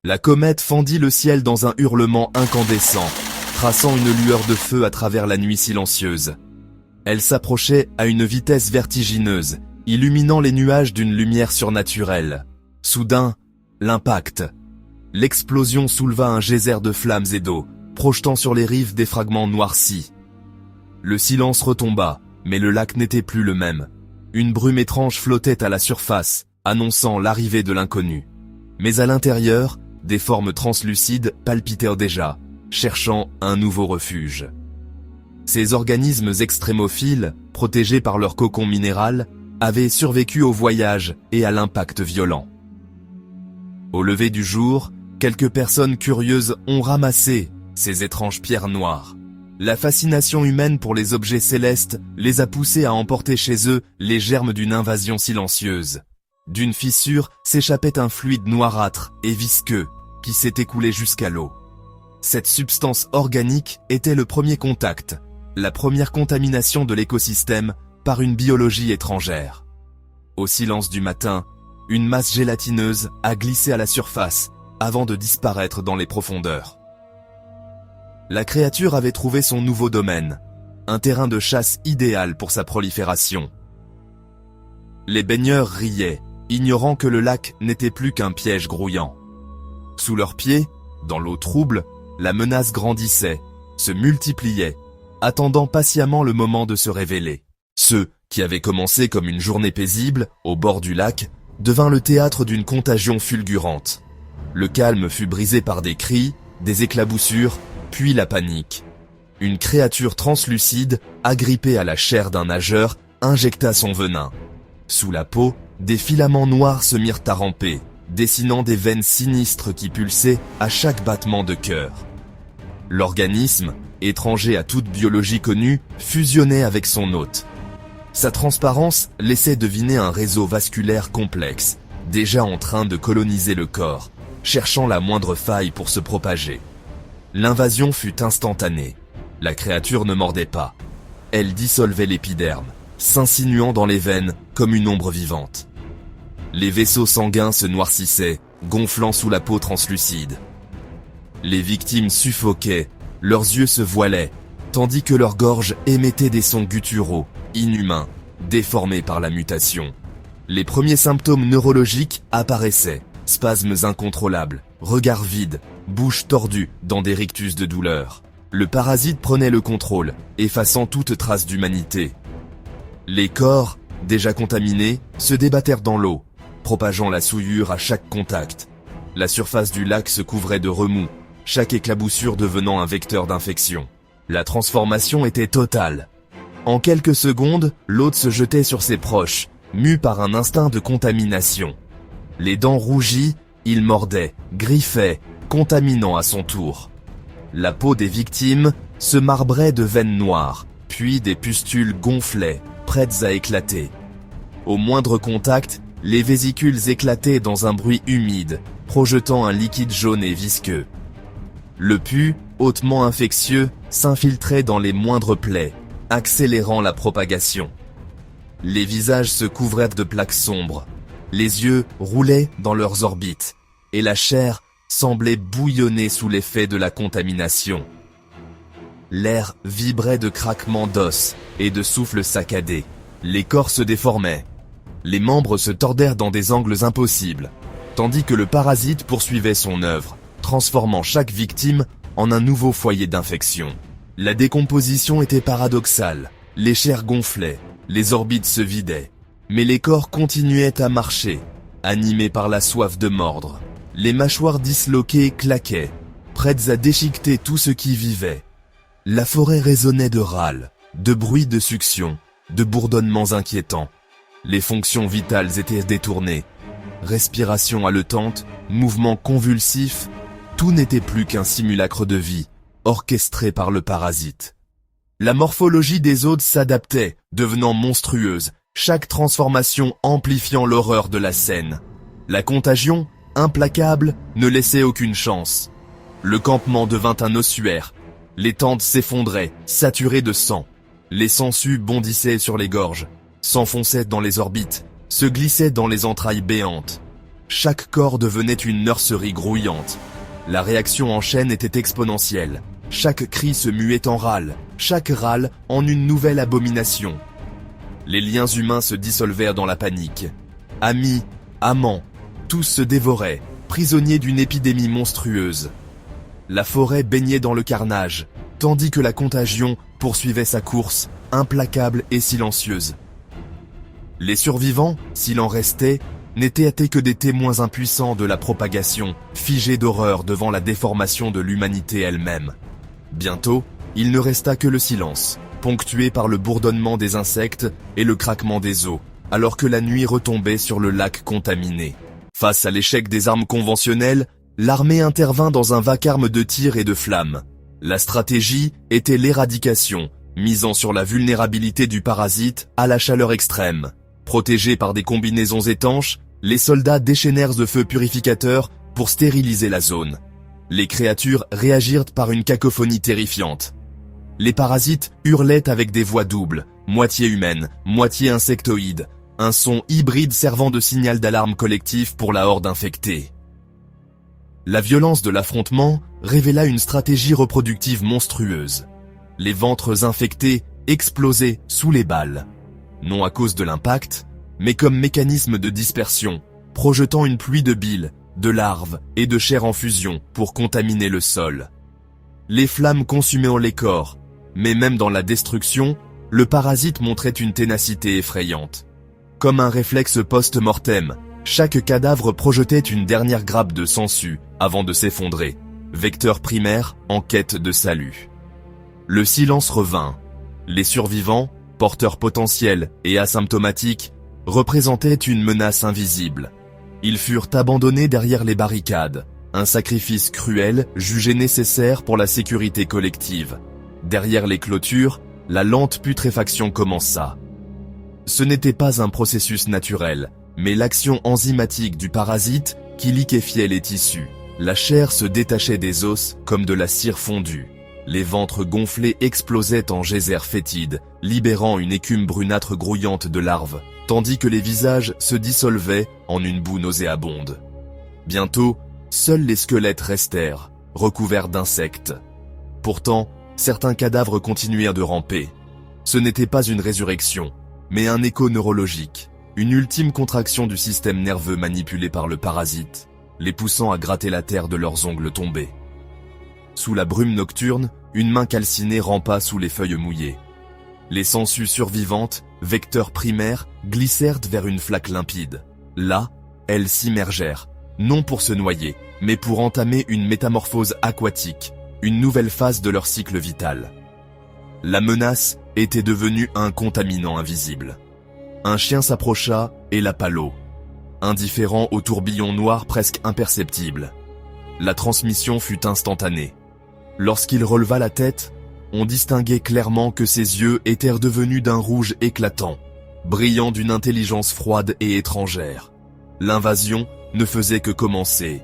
La comète fendit le ciel dans un hurlement incandescent, traçant une lueur de feu à travers la nuit silencieuse. Elle s'approchait à une vitesse vertigineuse, illuminant les nuages d'une lumière surnaturelle. Soudain, l'impact. L'explosion souleva un geyser de flammes et d'eau, projetant sur les rives des fragments noircis. Le silence retomba, mais le lac n'était plus le même. Une brume étrange flottait à la surface, annonçant l'arrivée de l'inconnu. Mais à l'intérieur, des formes translucides palpitèrent déjà, cherchant un nouveau refuge. Ces organismes extrémophiles, protégés par leur cocon minéral, avaient survécu au voyage et à l'impact violent. Au lever du jour, quelques personnes curieuses ont ramassé ces étranges pierres noires. La fascination humaine pour les objets célestes les a poussés à emporter chez eux les germes d'une invasion silencieuse. D'une fissure s'échappait un fluide noirâtre et visqueux qui s'est écoulé jusqu'à l'eau. Cette substance organique était le premier contact, la première contamination de l'écosystème par une biologie étrangère. Au silence du matin, une masse gélatineuse a glissé à la surface avant de disparaître dans les profondeurs. La créature avait trouvé son nouveau domaine, un terrain de chasse idéal pour sa prolifération. Les baigneurs riaient, ignorant que le lac n'était plus qu'un piège grouillant. Sous leurs pieds, dans l'eau trouble, la menace grandissait, se multipliait, attendant patiemment le moment de se révéler. Ce qui avait commencé comme une journée paisible, au bord du lac, devint le théâtre d'une contagion fulgurante. Le calme fut brisé par des cris, des éclaboussures, puis la panique. Une créature translucide, agrippée à la chair d'un nageur, injecta son venin. Sous la peau, des filaments noirs se mirent à ramper, dessinant des veines sinistres qui pulsaient à chaque battement de cœur. L'organisme, étranger à toute biologie connue, fusionnait avec son hôte. Sa transparence laissait deviner un réseau vasculaire complexe, déjà en train de coloniser le corps, cherchant la moindre faille pour se propager. L'invasion fut instantanée. La créature ne mordait pas. Elle dissolvait l'épiderme, s'insinuant dans les veines comme une ombre vivante. Les vaisseaux sanguins se noircissaient, gonflant sous la peau translucide. Les victimes suffoquaient, leurs yeux se voilaient, tandis que leur gorge émettait des sons gutturaux, inhumains, déformés par la mutation. Les premiers symptômes neurologiques apparaissaient, spasmes incontrôlables, regards vides, bouche tordue dans des rictus de douleur. Le parasite prenait le contrôle, effaçant toute trace d'humanité. Les corps, déjà contaminés, se débattèrent dans l'eau, propageant la souillure à chaque contact. La surface du lac se couvrait de remous, chaque éclaboussure devenant un vecteur d'infection. La transformation était totale. En quelques secondes, l'hôte se jetait sur ses proches, mu par un instinct de contamination. Les dents rougies, il mordait, griffait, contaminant à son tour. La peau des victimes se marbrait de veines noires, puis des pustules gonflaient, prêtes à éclater. Au moindre contact, les vésicules éclataient dans un bruit humide, projetant un liquide jaune et visqueux. Le pus, hautement infectieux, s'infiltrait dans les moindres plaies, accélérant la propagation. Les visages se couvraient de plaques sombres, les yeux roulaient dans leurs orbites, et la chair semblait bouillonner sous l'effet de la contamination. L'air vibrait de craquements d'os et de souffles saccadés. Les corps se déformaient. Les membres se tordèrent dans des angles impossibles, tandis que le parasite poursuivait son œuvre, transformant chaque victime en un nouveau foyer d'infection. La décomposition était paradoxale. Les chairs gonflaient, les orbites se vidaient, mais les corps continuaient à marcher, animés par la soif de mordre. Les mâchoires disloquées claquaient, prêtes à déchiqueter tout ce qui vivait. La forêt résonnait de râles, de bruits de succion, de bourdonnements inquiétants. Les fonctions vitales étaient détournées. Respiration haletante, mouvements convulsifs, tout n'était plus qu'un simulacre de vie, orchestré par le parasite. La morphologie des hôtes s'adaptait, devenant monstrueuse, chaque transformation amplifiant l'horreur de la scène. La contagion, implacable, ne laissait aucune chance. Le campement devint un ossuaire. Les tentes s'effondraient, saturées de sang. Les sangsues bondissaient sur les gorges, s'enfonçaient dans les orbites, se glissaient dans les entrailles béantes. Chaque corps devenait une nurserie grouillante. La réaction en chaîne était exponentielle. Chaque cri se muait en râle, chaque râle en une nouvelle abomination. Les liens humains se dissolvèrent dans la panique. Amis, amants, tous se dévoraient, prisonniers d'une épidémie monstrueuse. La forêt baignait dans le carnage, tandis que la contagion poursuivait sa course, implacable et silencieuse. Les survivants, s'il en restait, n'étaient que des témoins impuissants de la propagation, figés d'horreur devant la déformation de l'humanité elle-même. Bientôt, il ne resta que le silence, ponctué par le bourdonnement des insectes et le craquement des eaux, alors que la nuit retombait sur le lac contaminé. Face à l'échec des armes conventionnelles, l'armée intervint dans un vacarme de tirs et de flammes. La stratégie était l'éradication, misant sur la vulnérabilité du parasite à la chaleur extrême. Protégés par des combinaisons étanches, les soldats déchaînèrent de feux purificateurs pour stériliser la zone. Les créatures réagirent par une cacophonie terrifiante. Les parasites hurlaient avec des voix doubles, moitié humaines, moitié insectoïdes, un son hybride servant de signal d'alarme collectif pour la horde infectée. La violence de l'affrontement révéla une stratégie reproductive monstrueuse. Les ventres infectés explosaient sous les balles. Non à cause de l'impact, mais comme mécanisme de dispersion, projetant une pluie de bile, de larves et de chair en fusion pour contaminer le sol. Les flammes consumaient les corps, mais même dans la destruction, le parasite montrait une ténacité effrayante. Comme un réflexe post-mortem, chaque cadavre projetait une dernière grappe de sangsue avant de s'effondrer, vecteur primaire en quête de salut. Le silence revint. Les survivants, porteurs potentiels et asymptomatiques, représentaient une menace invisible. Ils furent abandonnés derrière les barricades, un sacrifice cruel jugé nécessaire pour la sécurité collective. Derrière les clôtures, la lente putréfaction commença. Ce n'était pas un processus naturel, mais l'action enzymatique du parasite qui liquéfiait les tissus. La chair se détachait des os comme de la cire fondue. Les ventres gonflés explosaient en geysers fétides, libérant une écume brunâtre grouillante de larves, tandis que les visages se dissolvaient en une boue nauséabonde. Bientôt, seuls les squelettes restèrent, recouverts d'insectes. Pourtant, certains cadavres continuèrent de ramper. Ce n'était pas une résurrection, mais un écho neurologique, une ultime contraction du système nerveux manipulé par le parasite, les poussant à gratter la terre de leurs ongles tombés. Sous la brume nocturne, une main calcinée rampa sous les feuilles mouillées. Les sangsues survivantes, vecteurs primaires, glissèrent vers une flaque limpide. Là, elles s'immergèrent, non pour se noyer, mais pour entamer une métamorphose aquatique, une nouvelle phase de leur cycle vital. La menace était devenue un contaminant invisible. Un chien s'approcha et lappa l'eau, indifférent au tourbillon noir presque imperceptible. La transmission fut instantanée. Lorsqu'il releva la tête, on distinguait clairement que ses yeux étaient devenus d'un rouge éclatant, brillant d'une intelligence froide et étrangère. L'invasion ne faisait que commencer.